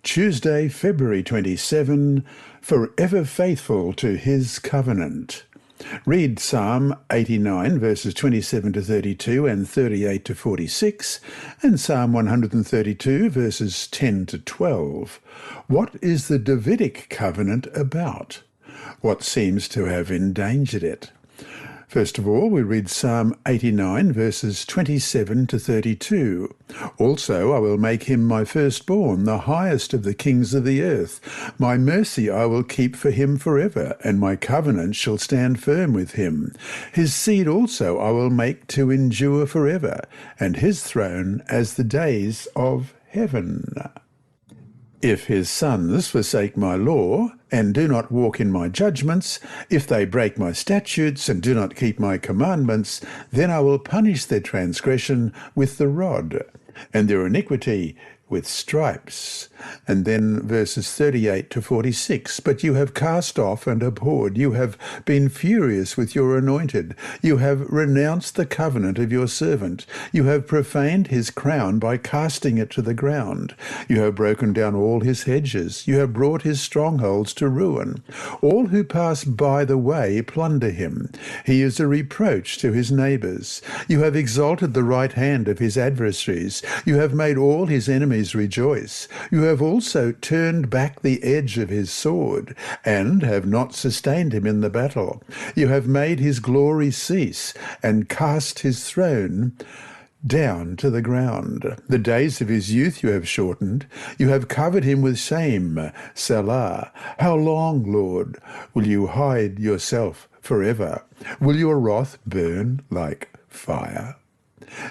Tuesday, February 27, forever faithful to his covenant. Read Psalm 89 verses 27 to 32 and 38 to 46 and Psalm 132 verses 10 to 12. What is the Davidic covenant about? What seems to have endangered it? First of all, we read Psalm 89 verses 27 to 32. Also, I will make him my firstborn, the highest of the kings of the earth. My mercy I will keep for him forever, and my covenant shall stand firm with him. His seed also I will make to endure forever, and his throne as the days of heaven. If his sons forsake my law, and do not walk in my judgments, if they break my statutes, and do not keep my commandments, then I will punish their transgression with the rod, and their iniquity with stripes. And then verses 38 to 46. But you have cast off and abhorred, you have been furious with your anointed, you have renounced the covenant of your servant, you have profaned his crown by casting it to the ground, you have broken down all his hedges, you have brought his strongholds to ruin. All who pass by the way plunder him. He is a reproach to his neighbours. You have exalted the right hand of his adversaries, you have made all his enemies rejoice. You have also turned back the edge of his sword, and have not sustained him in the battle. You have made his glory cease, and cast his throne down to the ground. The days of his youth you have shortened. You have covered him with shame. Selah. How long, Lord, will you hide yourself forever? Will your wrath burn like fire?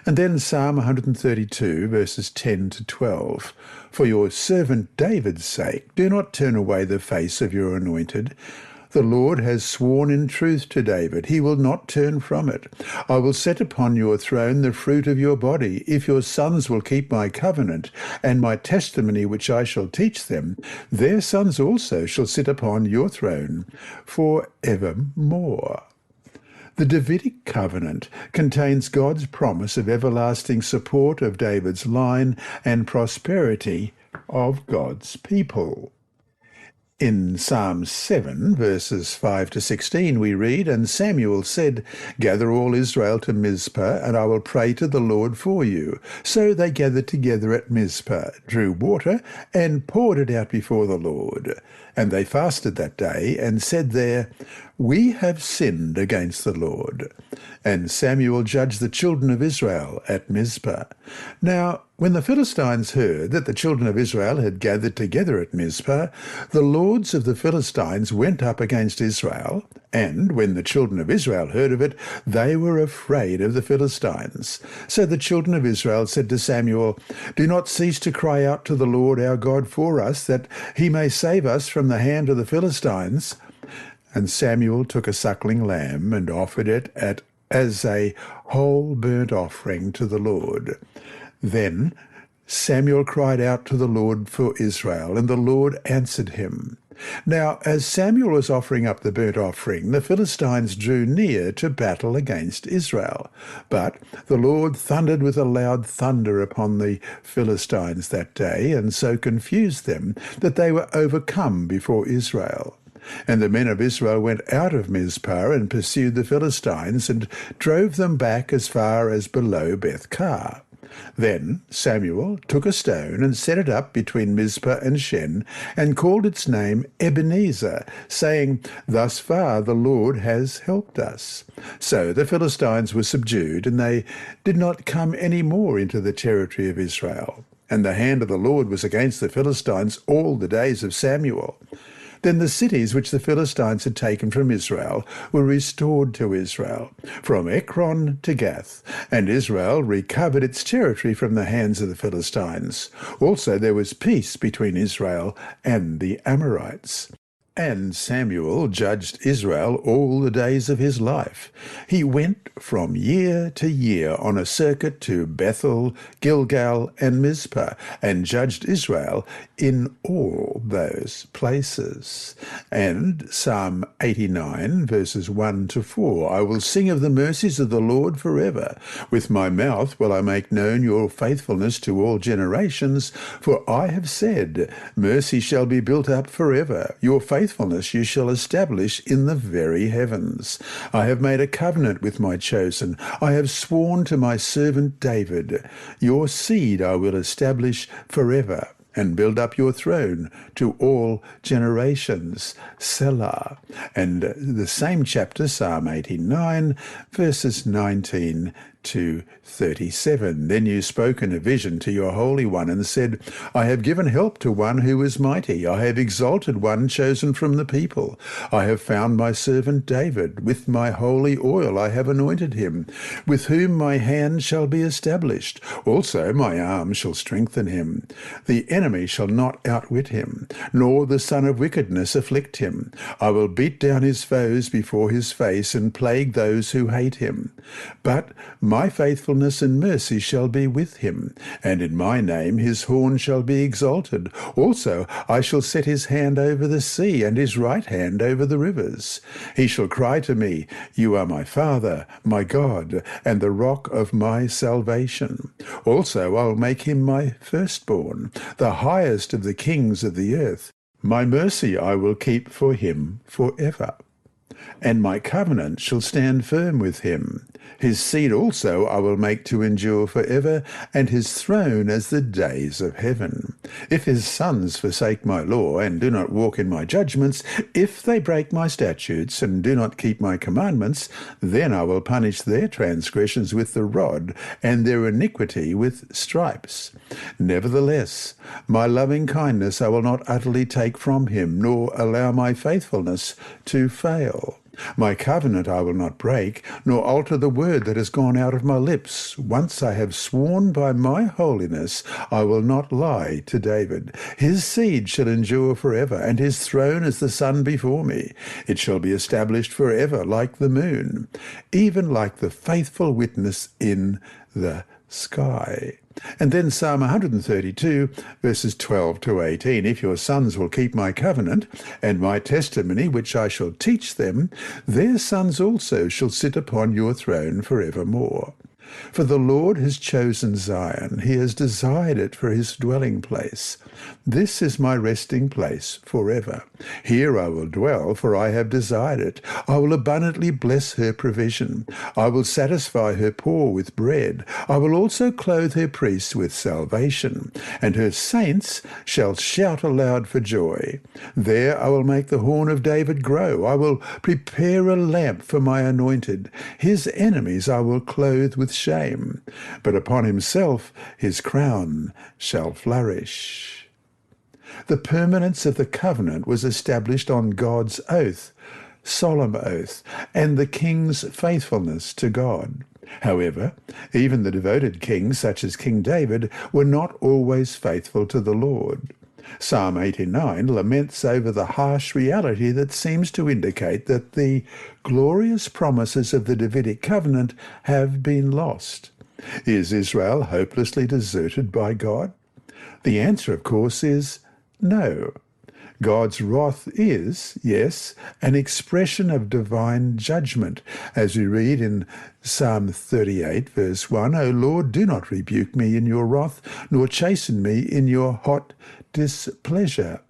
And then Psalm 132, verses 10 to 12. For your servant David's sake, do not turn away the face of your anointed. The Lord has sworn in truth to David. He will not turn from it. I will set upon your throne the fruit of your body. If your sons will keep my covenant and my testimony which I shall teach them, their sons also shall sit upon your throne for evermore. The Davidic covenant contains God's promise of everlasting support of David's line and prosperity of God's people. In Psalm 7, verses 5 to 16, we read, And Samuel said, Gather all Israel to Mizpah, and I will pray to the Lord for you. So they gathered together at Mizpah, drew water, and poured it out before the Lord. And they fasted that day, and said there, We have sinned against the Lord. And Samuel judged the children of Israel at Mizpah. Now, when the Philistines heard that the children of Israel had gathered together at Mizpah, the lords of the Philistines went up against Israel, and when the children of Israel heard of it, they were afraid of the Philistines. So the children of Israel said to Samuel, Do not cease to cry out to the Lord our God for us, that he may save us from the hand of the Philistines. And Samuel took a suckling lamb and offered it as a whole burnt offering to the Lord. Then Samuel cried out to the Lord for Israel, and the Lord answered him. Now, as Samuel was offering up the burnt offering, the Philistines drew near to battle against Israel. But the Lord thundered with a loud thunder upon the Philistines that day, and so confused them that they were overcome before Israel. And the men of Israel went out of Mizpah and pursued the Philistines, and drove them back as far as below Beth-kar. Then Samuel took a stone and set it up between Mizpah and Shen, and called its name Ebenezer, saying, Thus far the Lord has helped us. So the Philistines were subdued, and they did not come any more into the territory of Israel. And the hand of the Lord was against the Philistines all the days of Samuel. Then the cities which the Philistines had taken from Israel were restored to Israel, from Ekron to Gath, and Israel recovered its territory from the hands of the Philistines. Also there was peace between Israel and the Amorites. And Samuel judged Israel all the days of his life. He went from year to year on a circuit to Bethel, Gilgal, and Mizpah, and judged Israel in all those places. And Psalm 89, verses 1 to 4, I will sing of the mercies of the Lord forever. With my mouth will I make known your faithfulness to all generations, for I have said, mercy shall be built up forever. Your faithfulness you shall establish in the very heavens. I have made a covenant with my chosen. I have sworn to my servant David. Your seed I will establish forever, and build up your throne to all generations. Selah. And the same chapter, Psalm 89, verses 19 to 37. Then you spoke in a vision to your Holy One and said, I have given help to one who is mighty. I have exalted one chosen from the people. I have found my servant David. With my holy oil I have anointed him, with whom my hand shall be established. Also my arm shall strengthen him. The enemy shall not outwit him, nor the son of wickedness afflict him. I will beat down his foes before his face and plague those who hate him. But my faithfulness and mercy shall be with him, and in my name his horn shall be exalted. Also I shall set his hand over the sea, and his right hand over the rivers. He shall cry to me, You are my Father, my God, and the rock of my salvation. Also I'll make him my firstborn, the highest of the kings of the earth. My mercy I will keep for him forever, and my covenant shall stand firm with him. His seed also I will make to endure forever, and his throne as the days of heaven. If his sons forsake my law, and do not walk in my judgments, if they break my statutes, and do not keep my commandments, then I will punish their transgressions with the rod, and their iniquity with stripes. Nevertheless, my loving kindness I will not utterly take from him, nor allow my faithfulness to fail. My covenant I will not break, nor alter the word that has gone out of my lips. Once I have sworn by my holiness, I will not lie to David. His seed shall endure forever, and his throne as the sun before me. It shall be established forever like the moon, even like the faithful witness in the sky. And then Psalm 132, verses 12 to 18. If your sons will keep my covenant and my testimony, which I shall teach them, their sons also shall sit upon your throne forevermore. For the Lord has chosen Zion. He has desired it for his dwelling place. This is my resting place forever. Here I will dwell, for I have desired it. I will abundantly bless her provision. I will satisfy her poor with bread. I will also clothe her priests with salvation, and her saints shall shout aloud for joy. There I will make the horn of David grow. I will prepare a lamp for my anointed. His enemies I will clothe with shame, but upon himself his crown shall flourish. The permanence of the covenant was established on God's oath, solemn oath, and the king's faithfulness to God. However, even the devoted kings, such as King David, were not always faithful to the Lord. Psalm 89 laments over the harsh reality that seems to indicate that the glorious promises of the Davidic covenant have been lost. Is Israel hopelessly deserted by God? The answer, of course, is no. God's wrath is, yes, an expression of divine judgment, as we read in Psalm 38, verse 1, O Lord, do not rebuke me in your wrath, nor chasten me in your hot displeasure.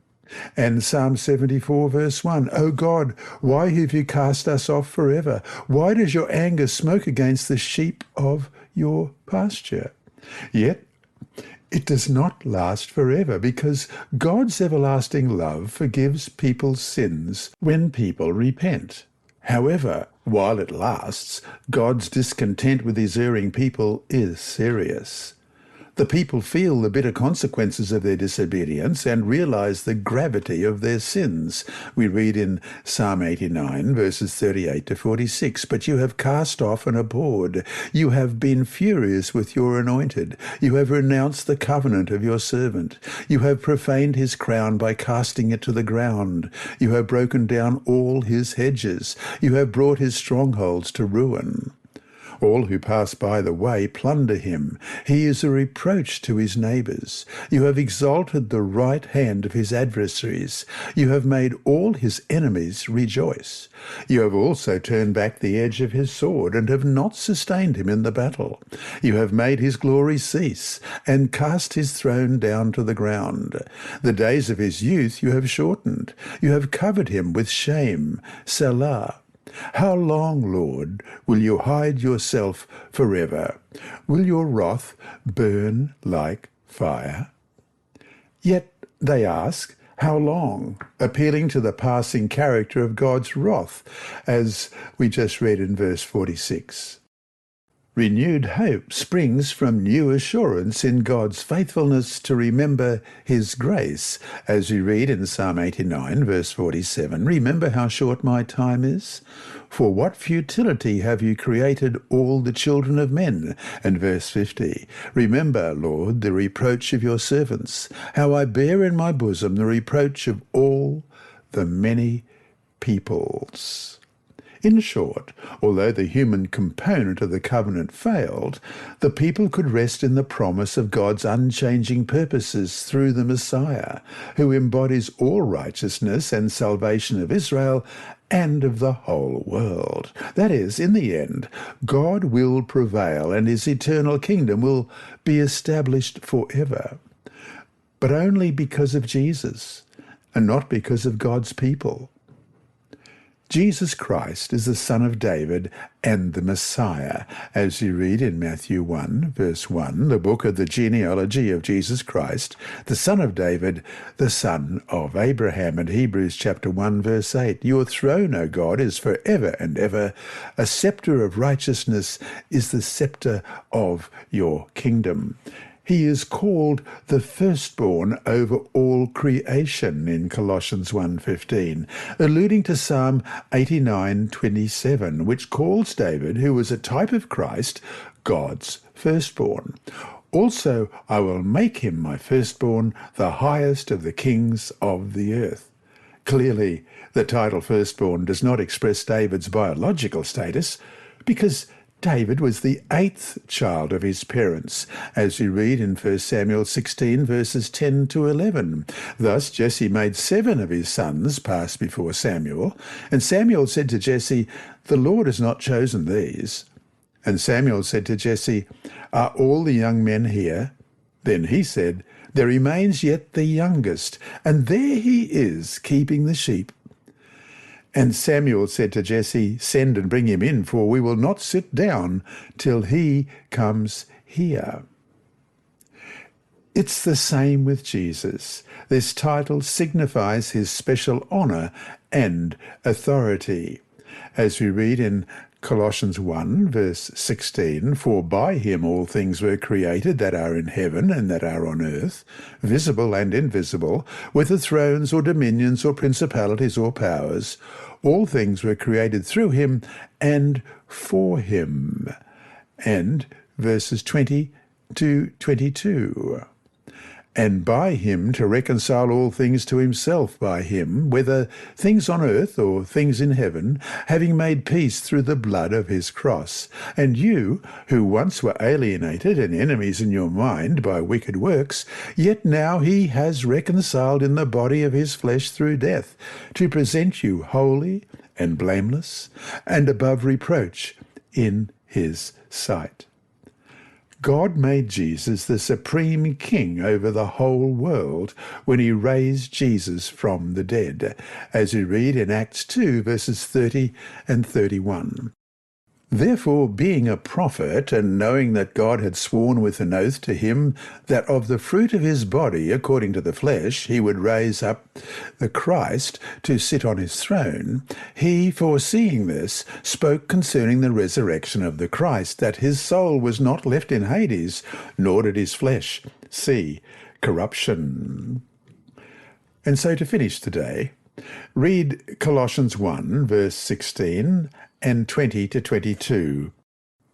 And Psalm 74, verse 1, O God, why have you cast us off forever? Why does your anger smoke against the sheep of your pasture? Yet it does not last forever, because God's everlasting love forgives people's sins when people repent. However, while it lasts, God's discontent with his erring people is serious. The people feel the bitter consequences of their disobedience and realize the gravity of their sins. We read in Psalm 89, verses 38 to 46, "But you have cast off and abhorred. You have been furious with your anointed. You have renounced the covenant of your servant. You have profaned his crown by casting it to the ground. You have broken down all his hedges. You have brought his strongholds to ruin. All who pass by the way plunder him. He is a reproach to his neighbours. You have exalted the right hand of his adversaries. You have made all his enemies rejoice. You have also turned back the edge of his sword and have not sustained him in the battle. You have made his glory cease and cast his throne down to the ground. The days of his youth you have shortened. You have covered him with shame. Selah. How long, Lord, will you hide yourself forever? Will your wrath burn like fire? Yet they ask, how long? Appealing to the passing character of God's wrath, as we just read in verse 46. Renewed hope springs from new assurance in God's faithfulness to remember his grace, as we read in Psalm 89, verse 47. Remember how short my time is? For what futility have you created all the children of men? And verse 50. Remember, Lord, the reproach of your servants, how I bear in my bosom the reproach of all the many peoples. In short, although the human component of the covenant failed, the people could rest in the promise of God's unchanging purposes through the Messiah, who embodies all righteousness and salvation of Israel and of the whole world. That is, in the end, God will prevail and his eternal kingdom will be established forever, but only because of Jesus and not because of God's people. Jesus Christ is the Son of David and the Messiah, as you read in Matthew 1, verse 1, the book of the genealogy of Jesus Christ, the Son of David, the Son of Abraham, and Hebrews chapter 1, verse 8. Your throne, O God, is forever and ever. A scepter of righteousness is the scepter of your kingdom. He is called the firstborn over all creation in Colossians 1:15, alluding to Psalm 89:27, which calls David, who was a type of Christ, God's firstborn. Also, I will make him my firstborn, the highest of the kings of the earth. Clearly, the title firstborn does not express David's biological status, because David was the 8th child of his parents, as we read in 1 Samuel 16, verses 10 to 11. Thus Jesse made 7 of his sons pass before Samuel, and Samuel said to Jesse, "The Lord has not chosen these." And Samuel said to Jesse, "Are all the young men here?" Then he said, "There remains yet the youngest, and there he is, keeping the sheep." And Samuel said to Jesse, "Send and bring him in, for we will not sit down till he comes here." It's the same with Jesus. This title signifies his special honour and authority. As we read in Colossians 1, verse 16, "For by him all things were created that are in heaven and that are on earth, visible and invisible, whether thrones or dominions or principalities or powers. All things were created through him and for him." And verses 20 to 22. "And by him to reconcile all things to himself by him, whether things on earth or things in heaven, having made peace through the blood of his cross. And you, who once were alienated and enemies in your mind by wicked works, yet now he has reconciled in the body of his flesh through death, to present you holy and blameless and above reproach in his sight." God made Jesus the supreme king over the whole world when he raised Jesus from the dead, as we read in Acts 2, verses 30 and 31. Therefore, being a prophet, and knowing that God had sworn with an oath to him that of the fruit of his body, according to the flesh, he would raise up the Christ to sit on his throne, he, foreseeing this, spoke concerning the resurrection of the Christ, that his soul was not left in Hades, nor did his flesh see corruption. And so to finish today, read Colossians 1, verse 16 and 20 to 22.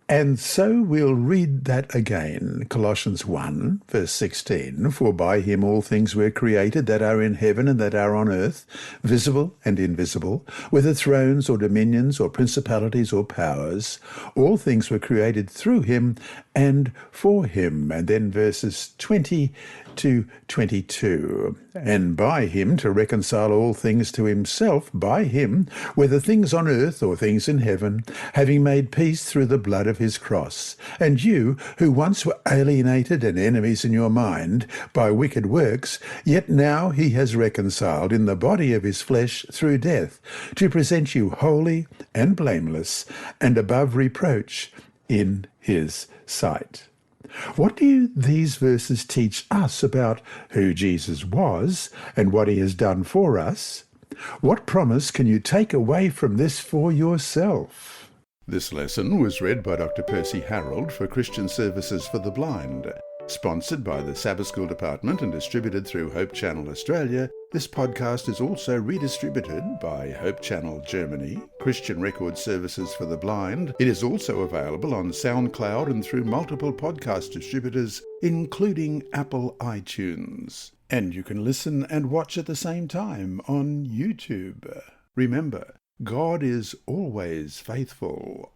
And so we'll read that again, Colossians 1, verse 16. For by him all things were created that are in heaven and that are on earth, visible and invisible, whether thrones or dominions or principalities or powers. All things were created through him and for him. And then verses 20 to 22. And by him to reconcile all things to himself, by him, whether things on earth or things in heaven, having made peace through the blood of his cross. And you, who once were alienated and enemies in your mind by wicked works, yet now he has reconciled in the body of his flesh through death, to present you holy and blameless and above reproach in his sight. What do these verses teach us about who Jesus was and what he has done for us? What promise can you take away from this for yourself? This lesson was read by Dr. Percy Harrold for Christian Services for the Blind. Sponsored by the Sabbath School Department and distributed through Hope Channel Australia, this podcast is also redistributed by Hope Channel Germany, Christian Record Services for the Blind. It is also available on SoundCloud and through multiple podcast distributors, including Apple iTunes. And you can listen and watch at the same time on YouTube. Remember, God is always faithful.